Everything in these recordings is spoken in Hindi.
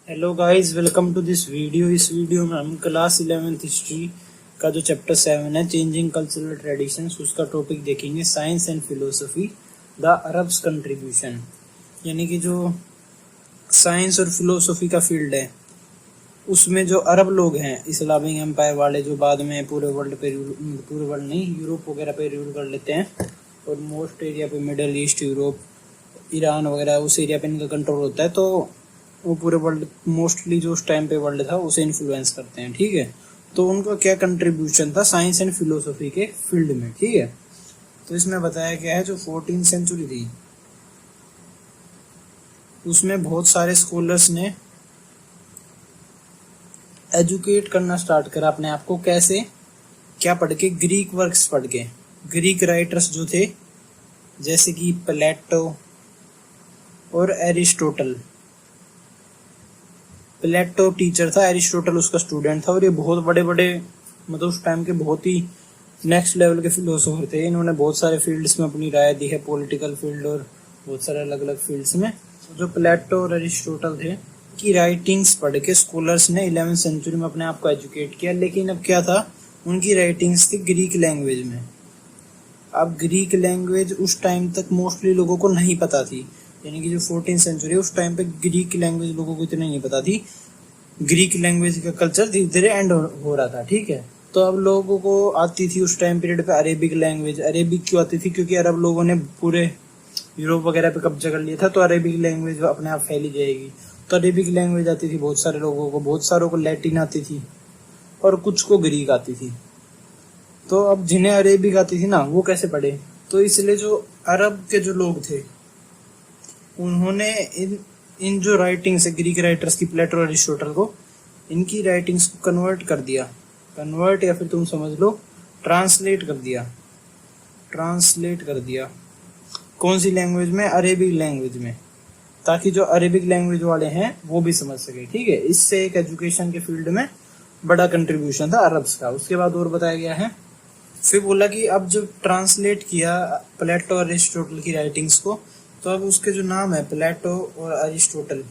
Hello guys, welcome to this video. इस वीडियो में हम क्लास 11th हिस्ट्री का जो चैप्टर 7 है चेंजिंग कल्चरल ट्रेडिशंस, उसका टॉपिक देखेंगे science and philosophy the Arabs contribution. यानी कि जो साइंस और फिलोसफी का फील्ड है उसमें जो अरब लोग हैं, इस्लामिक एम्पायर वाले, जो बाद में पूरे वर्ल्ड नहीं, यूरोप वगैरह पे रूल कर लेते हैं और मोस्ट एरिया पे, मिडल ईस्ट, यूरोप, ईरान वगैरह, उस एरिया पे इनका कंट्रोल होता है। तो वो पूरे वर्ल्ड, मोस्टली जो उस टाइम पे वर्ल्ड था, उसे इन्फ्लुएंस करते हैं। ठीक है, तो उनका क्या कंट्रीब्यूशन था साइंस एंड फिलोसफी के फील्ड में। ठीक है, तो इसमें बताया गया है जो 14th सेंचुरी थी उसमें बहुत सारे स्कॉलर्स ने एजुकेट करना स्टार्ट करा अपने आप को। कैसे? क्या पढ़ के? ग्रीक वर्क्स पढ़ के। ग्रीक राइटर्स जो थे जैसे कि प्लेटो और एरिस्टोटल। प्लेटो टीचर था, एरिस्टोटल उसका स्टूडेंट था, और ये बहुत बड़े बड़े, मतलब उस टाइम के बहुत ही नेक्स्ट लेवल के फिलोसोफर थे। इन्होंने बहुत सारे फील्ड्स में अपनी राय दी है, पॉलिटिकल फील्ड और बहुत सारे अलग अलग फील्ड्स में। जो प्लेटो और एरिस्टोटल थे की राइटिंग्स पढ़ के स्कॉलर्स ने 11th सेंचुरी में अपने आप को एजुकेट किया। लेकिन अब क्या था, उनकी राइटिंग्स थी ग्रीक लैंग्वेज में। अब ग्रीक लैंग्वेज उस टाइम तक मोस्टली लोगों को नहीं पता थी। यानी कि जो 14th सेंचुरी, उस टाइम पे ग्रीक लैंग्वेज लोगों को इतनी नहीं पता थी। ग्रीक लैंग्वेज का कल्चर धीरे धीरे एंड हो रहा था। ठीक है, तो अब लोगों को आती थी उस टाइम पीरियड पे अरेबिक लैंग्वेज। अरेबिक क्यों आती थी? क्योंकि अरब लोगों ने पूरे यूरोप वगैरह पे कब्जा कर लिया था, तो अरेबिक लैंग्वेज अपने आप फैली जाएगी। तो अरेबिक लैंग्वेज आती थी बहुत सारे लोगों को, बहुत सारों को लैटिन आती थी और कुछ को ग्रीक आती थी। तो अब जिन्हें अरेबिक आती थी ना, वो कैसे पढ़े? तो इसलिए जो अरब के जो लोग थे उन्होंने इन जो राइटिंग्स है ग्रीक राइटर्स की, प्लेटो और एरिस्टोटल को, इनकी राइटिंग्स को कन्वर्ट कर दिया। कन्वर्ट या फिर तुम समझ लो ट्रांसलेट कर दिया। ट्रांसलेट कर दिया कौन सी लैंग्वेज में? अरेबिक लैंग्वेज में, ताकि जो अरेबिक लैंग्वेज वाले हैं वो भी समझ सके। ठीक है, इससे एक एजुकेशन के फील्ड में बड़ा कंट्रीब्यूशन था अरब्स का। उसके बाद और बताया गया है, फिर बोला कि अब जब ट्रांसलेट किया प्लेटो और एरिस्टोटल की राइटिंग्स को, तो अब उसके जो नाम है प्लेटो और अरिस्टोटल,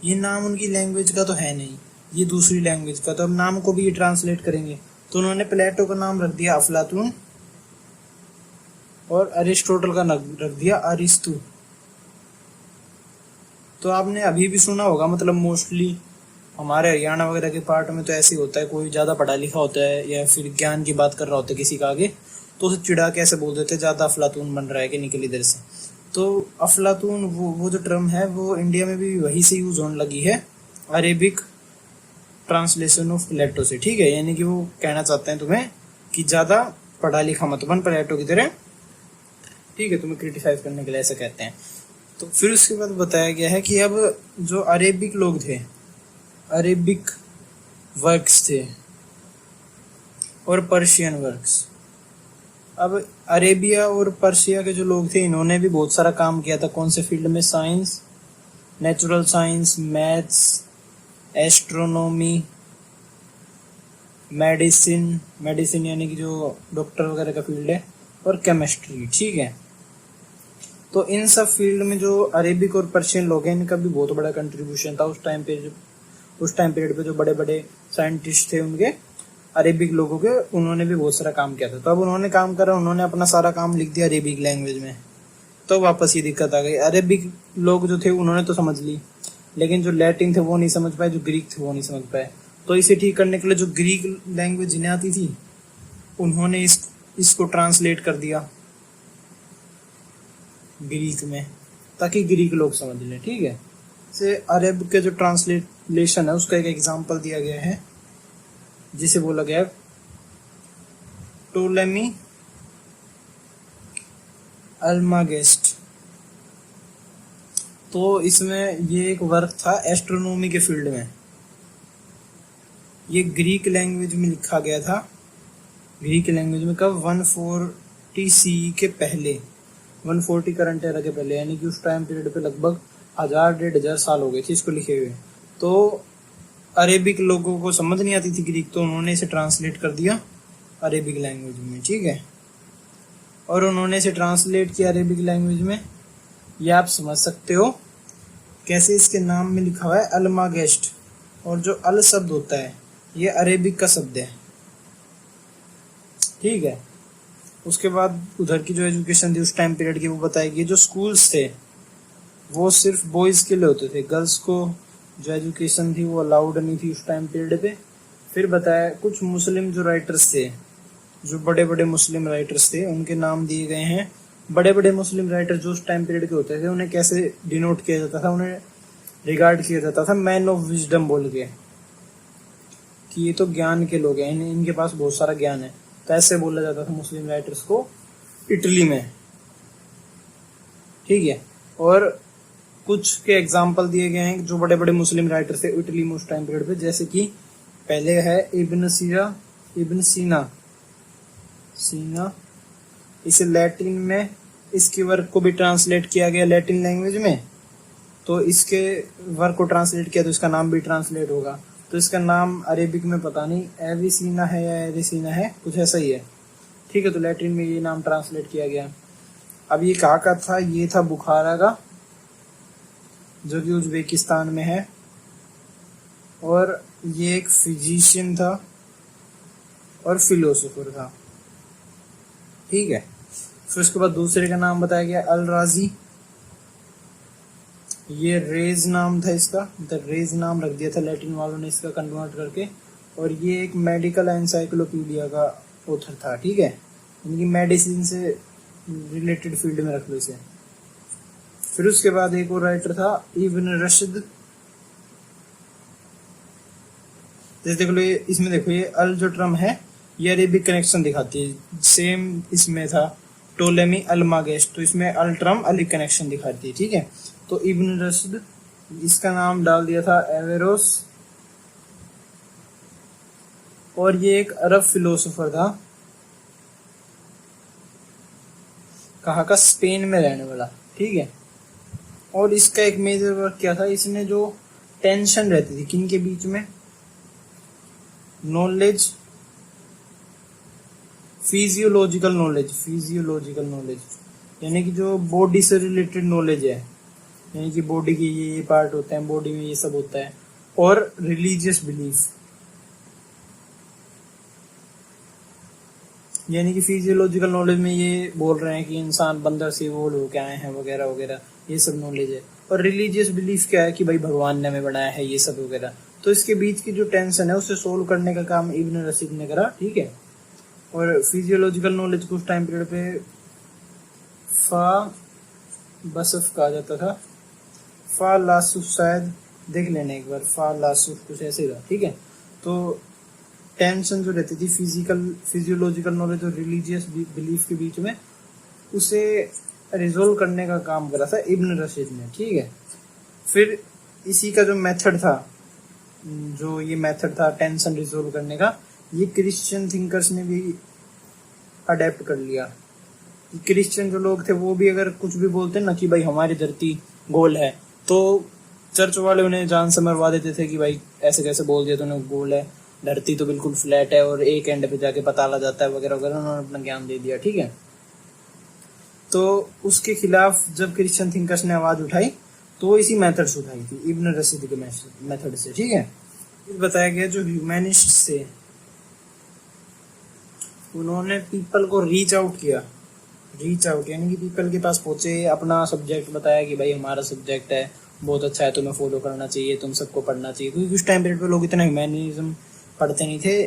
ये नाम उनकी लैंग्वेज का तो है नहीं, ये दूसरी लैंग्वेज का। तो अब नाम को भी ये ट्रांसलेट करेंगे, तो उन्होंने प्लेटो का नाम रख दिया अफलातून और अरिस्टोटल का नाम रख दिया अरिस्तु। तो आपने अभी भी सुना होगा, मतलब मोस्टली हमारे हरियाणा वगैरह के पार्ट में तो ऐसे होता है, कोई ज्यादा पढ़ा लिखा होता है या फिर ज्ञान की बात कर रहा होता है किसी का आगे, तो उसे चिढ़ा के ऐसे बोल देते हैं ज्यादा अफलातून बन रहा है कि निकल इधर से। तो अफलातून वो जो टर्म है वो इंडिया में भी वही से यूज होने लगी है, अरेबिक ट्रांसलेशन ऑफ प्लेटो से। ठीक है, यानी कि वो कहना चाहते हैं तुम्हें कि ज्यादा पढ़ा लिखा मत बन प्लेटो की तरह। ठीक है, तुम्हें क्रिटिसाइज करने के लिए ऐसा कहते हैं। तो फिर उसके बाद बताया गया है कि अब जो अरेबिक लोग थे, अरेबिक वर्क्स थे और पर्शियन वर्क्स। अब अरेबिया और पर्शिया के जो लोग थे, इन्होंने भी बहुत सारा काम किया था। कौन से फील्ड में? Science, natural science, maths, astronomy, medicine यानी कि जो डॉक्टर वगैरह का फील्ड है, और केमिस्ट्री। ठीक है, तो इन सब फील्ड में जो अरेबिक और पर्शियन लोग हैं, इनका भी बहुत बड़ा कंट्रीब्यूशन था उस टाइम पीरियड पे जो बड़े बड़े साइंटिस्ट थे उनके, अरेबिक लोगों के, उन्होंने भी बहुत सारा काम किया था। तो अब उन्होंने काम करा, उन्होंने अपना सारा काम लिख दिया अरेबिक लैंग्वेज में। तो वापस ये दिक्कत आ गई, अरेबिक लोग जो थे उन्होंने तो समझ ली, लेकिन जो लैटिन थे वो नहीं समझ पाए, जो ग्रीक थे वो नहीं समझ पाए। तो इसे ठीक करने के लिए जो ग्रीक लैंग्वेज जिन्हें आती थी, उन्होंने इसको ट्रांसलेट कर दिया ग्रीक में, ताकि ग्रीक लोग समझ लें। ठीक है, से अरब के जो ट्रांसलेशन है उसका एक एग्जांपल दिया गया है, जिसे बोला गया टोलेमी अल्मागेस्ट। तो इसमें ये एक वर्क था एस्ट्रोनॉमी के फील्ड में, ये ग्रीक लैंग्वेज में लिखा गया था। ग्रीक लैंग्वेज में कब? 140 CE के पहले, 140 करंट एरा के पहले, यानी कि उस टाइम पीरियड पे लगभग 1000-1500 साल हो गए थे इसको लिखे हुए। तो अरेबिक लोगों को समझ नहीं आती थी ग्रीक, तो उन्होंने इसे ट्रांसलेट कर दिया अरेबिक लैंग्वेज में। ठीक है, और उन्होंने इसे ट्रांसलेट किया अरेबिक लैंग्वेज में। ये आप समझ सकते हो कैसे इसके नाम में लिखा हुआ है अल्मागेस्ट, और जो अल शब्द होता है ये अरेबिक का शब्द है, ठीक है। उसके बाद उधर की जो एजुकेशन थी उस टाइम पीरियड की वो बताएगी। जो स्कूल्स थे वो सिर्फ बॉयज़ के लिए होते थे, गर्ल्स को जो एजुकेशन थी वो अलाउड नहीं थी उस टाइम पीरियड पे। फिर बताया कुछ मुस्लिम जो राइटर्स थे, जो बड़े बड़े मुस्लिम राइटर्स थे उनके नाम दिए गए हैं। बड़े बड़े मुस्लिम राइटर जो उस टाइम पीरियड के होते थे उन्हें कैसे डिनोट किया जाता था, उन्हें रिगार्ड किया जाता था मैन ऑफ विजडम बोल के, कि ये तो ज्ञान के लोग हैं, इनके पास बहुत सारा ज्ञान है, तो ऐसे बोला जाता था मुस्लिम राइटर्स को इटली में, ठीक है। और कुछ के एग्जाम्पल दिए गए हैं जो बड़े बड़े मुस्लिम राइटर्स थे इटली में उस टाइम पीरियड पे, जैसे कि पहले है इब्न सीना। इसे लैटिन में इसके वर्क को भी ट्रांसलेट किया गया लैटिन लैंग्वेज में, तो इसके वर्क को ट्रांसलेट किया तो इसका नाम भी ट्रांसलेट होगा। तो इसका नाम अरेबिक में पता नहीं एविसीना है या एरिसीना है, कुछ ऐसा ही है, ठीक है। तो लैटिन में ये नाम ट्रांसलेट किया गया। अब ये कहाँ का था, ये था बुखारा का, जो कि उज्बेकिस्तान में है, और ये एक फिजिशियन था और फिलोसोफर था, ठीक है। फिर उसके बाद दूसरे का नाम बताया गया अल राजी, ये रेज नाम था इसका, मतलब रेज नाम रख दिया था लैटिन वालों ने इसका कन्वर्ट करके, और ये एक मेडिकल एनसाइक्लोपीडिया का ऑथर था, ठीक है। इनकी मेडिसिन से रिलेटेड फील्ड में रख लो इसे। फिर उसके बाद एक और राइटर था इब्न रशद, जैसे देख लो ये इसमें देखो ये अल जो टर्म है ये अरेबिक कनेक्शन दिखाती है, सेम इसमें था टोलेमी अल्मागेस्ट, तो इसमें अल टर्म अरबिक कनेक्शन दिखाती है, ठीक है। तो इब्न रशद, इसका नाम डाल दिया था एवेरोस, और ये एक अरब फिलोसोफर था, कहाँ का, स्पेन में रहने वाला, ठीक है। और इसका एक मेजर वर्क क्या था, इसने जो टेंशन रहती थी किन के बीच में, नॉलेज, फिजियोलॉजिकल नॉलेज, यानी कि जो बॉडी से रिलेटेड नॉलेज है, यानी कि बॉडी के ये पार्ट होते हैं, बॉडी में ये सब होता है, और रिलीजियस बिलीफ, यानी कि फिजियोलॉजिकल नॉलेज में ये बोल रहे हैं कि इंसान बंदर से इवोल्व होके आए हैं वगैरह वगैरह, ये सब नॉलेज है। और रिलीजियस बिलीफ क्या है कि भाई भगवान ने हमें बनाया है, ये सब वगैरह। तो इसके बीच की जो टेंशन है उसे सोल्व करने का काम इब्न रशीद ने करा, ठीक है। और फिजियोलॉजिकल नॉलेज को उस टाइम पीरियड पे बसफ कहा जाता था, लासुफ, शायद देख लेना एक बार, लासुफ कुछ ऐसे ही था, ठीक है। तो टेंशन जो रहती थी फिजियोलॉजिकल नॉलेज और रिलीजियस बिलीफ के बीच में, उसे रिजोल्व करने का काम करा था इब्न रशीद ने, ठीक है। फिर इसी का जो मेथड था टेंशन रिजोल्व करने का, ये क्रिश्चियन थिंकर्स ने भी अडेप्ट कर लिया। क्रिश्चियन जो लोग थे वो भी अगर कुछ भी बोलते ना कि भाई हमारी धरती गोल है, तो चर्च वाले उन्हें जान से मरवा देते थे कि भाई ऐसे कैसे बोल दिया तूने, गोल है, धरती तो बिल्कुल फ्लैट है और एक एंड पे जाके पता लग जाता है वगैरह वगैरह, उन्होंने अपना ज्ञान दे दिया, ठीक है। तो उसके खिलाफ जब क्रिश्चियन थिंकर्स ने आवाज उठाई तो इसी मेथड से उठाई थी, इब्न रशीद के मेथड से, ठीक है। फिर बताया गया जो ह्यूमैनिस्ट से, उन्होंने पीपल को रीच आउट यानी कि पीपल के पास पहुंचे, अपना सब्जेक्ट बताया कि भाई हमारा सब्जेक्ट है, बहुत अच्छा है, तुम्हें फॉलो करना चाहिए, तुम सबको पढ़ना चाहिए। क्योंकि उस टाइम पीरियड पे लोग इतना ह्यूमैनिज्म पढ़ते नहीं थे।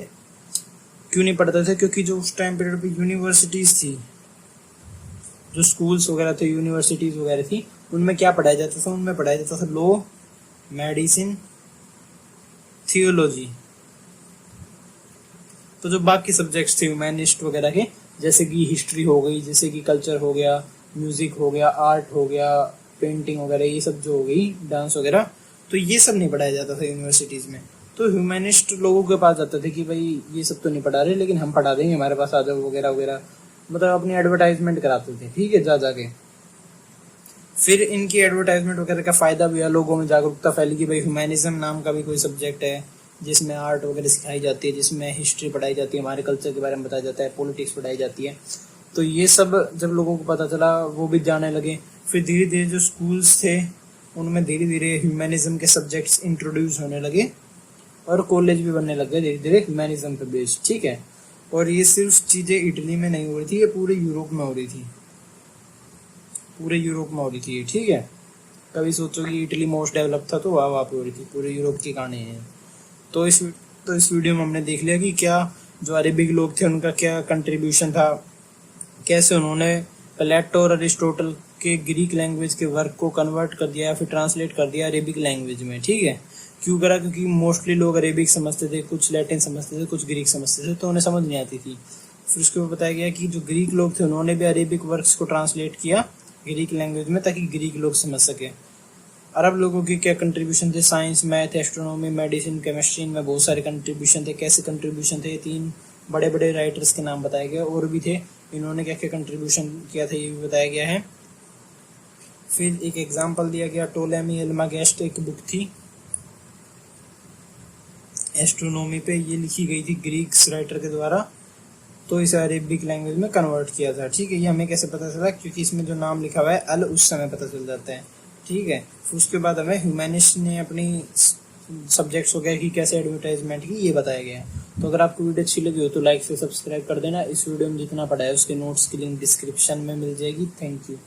क्यों नहीं पढ़ते थे? क्योंकि जो उस टाइम पीरियड पे यूनिवर्सिटीज थी, जो स्कूल्स वगैरह थे, यूनिवर्सिटीज वगैरह थी, उनमें क्या पढ़ाया जाता था? उनमें पढ़ाया जाता था लॉ, मेडिसिन, थियोलॉजी। तो जो बाकी सब्जेक्ट्स थे ह्यूमैनिस्ट वगैरह के, जैसे कि हिस्ट्री हो गई, जैसे कि कल्चर हो गया, म्यूजिक हो गया, आर्ट हो गया, पेंटिंग वगैरह, ये सब जो हो गई, डांस वगैरह, तो ये सब नहीं पढ़ाया जाता था यूनिवर्सिटीज में। तो ह्यूमैनिस्ट लोगों के पास जाते थे कि भाई ये सब तो नहीं पढ़ा रहे, लेकिन हम पढ़ा देंगे, हमारे पास आ जाओ वगैरह वगैरह, मतलब अपनी एडवर्टाइजमेंट कराते थे, ठीक है, जा जाके। फिर इनकी एडवर्टाइजमेंट वगैरह का फायदा भी हुआ, लोगों में जागरूकता फैली कि भाई ह्यूमैनिज्म नाम का भी कोई सब्जेक्ट है जिसमें आर्ट वगैरह सिखाई जाती है, जिसमें हिस्ट्री पढ़ाई जाती है, हमारे कल्चर के बारे में बताया जाता है, पॉलिटिक्स पढ़ाई जाती है। तो ये सब जब लोगों को पता चला वो भी जाने लगे। फिर धीरे धीरे जो स्कूल्स थे उनमें धीरे धीरे ह्यूमैनिज्म के सब्जेक्ट्स इंट्रोड्यूस होने लगे और कॉलेज भी बनने लग गए धीरे धीरे ह्यूमैनिज्म पे बेस्ड, ठीक है। और ये सिर्फ चीजें इटली में नहीं हो रही थी, ये पूरे यूरोप में हो रही थी, पूरे यूरोप में हो रही थी, ठीक है। कभी सोचो कि इटली मोस्ट डेवलप था तो वहाँ पे हो रही थी, पूरे यूरोप की कहानी है। तो इस वीडियो में हमने देख लिया कि क्या जो अरेबिक लोग थे उनका क्या कंट्रीब्यूशन था, कैसे उन्होंने प्लेटो और अरिस्टोटल के ग्रीक लैंग्वेज के वर्क को कन्वर्ट कर दिया या फिर ट्रांसलेट कर दिया अरेबिक लैंग्वेज में, ठीक है। क्यों करा? क्योंकि मोस्टली लोग अरेबिक समझते थे, कुछ लैटिन समझते थे, कुछ ग्रीक समझते थे, तो उन्हें समझ नहीं आती थी। फिर उसके ऊपर बताया गया कि जो ग्रीक लोग थे उन्होंने भी अरेबिक वर्क्स को ट्रांसलेट किया ग्रीक लैंग्वेज में ताकि ग्रीक लोग समझ सके। अरब लोगों के क्या कंट्रीब्यूशन थे? Science, math, astronomy, medicine, chemistry में बहुत सारे कंट्रीब्यूशन थे। कैसे कंट्रीब्यूशन थे? 3 बड़े बड़े राइटर्स के नाम बताए गए, और भी थे, इन्होंने क्या क्या कंट्रीब्यूशन किया था ये भी बताया गया है। फिर एक एग्जाम्पल दिया गया, टोलेमी एल्मागेस्ट एक बुक थी एस्ट्रोनॉमी पे, ये लिखी गई थी ग्रीक्स राइटर के द्वारा, तो इसे अरेबिक लैंग्वेज में कन्वर्ट किया था, ठीक है। ये हमें कैसे पता चला? क्योंकि इसमें जो नाम लिखा हुआ है अल उस समय पता चल जाता है, ठीक है। फिर उसके बाद हमें ह्यूमैनिस्ट ने अपनी सब्जेक्ट्स हो गया कि कैसे एडवर्टाइजमेंट की, ये बताया गया। तो अगर आपको वीडियो अच्छी लगी हो तो लाइक से सब्सक्राइब कर देना। इस वीडियो में जितना पढ़ा है उसके नोट्स की लिंक डिस्क्रिप्शन में मिल जाएगी। Thank you.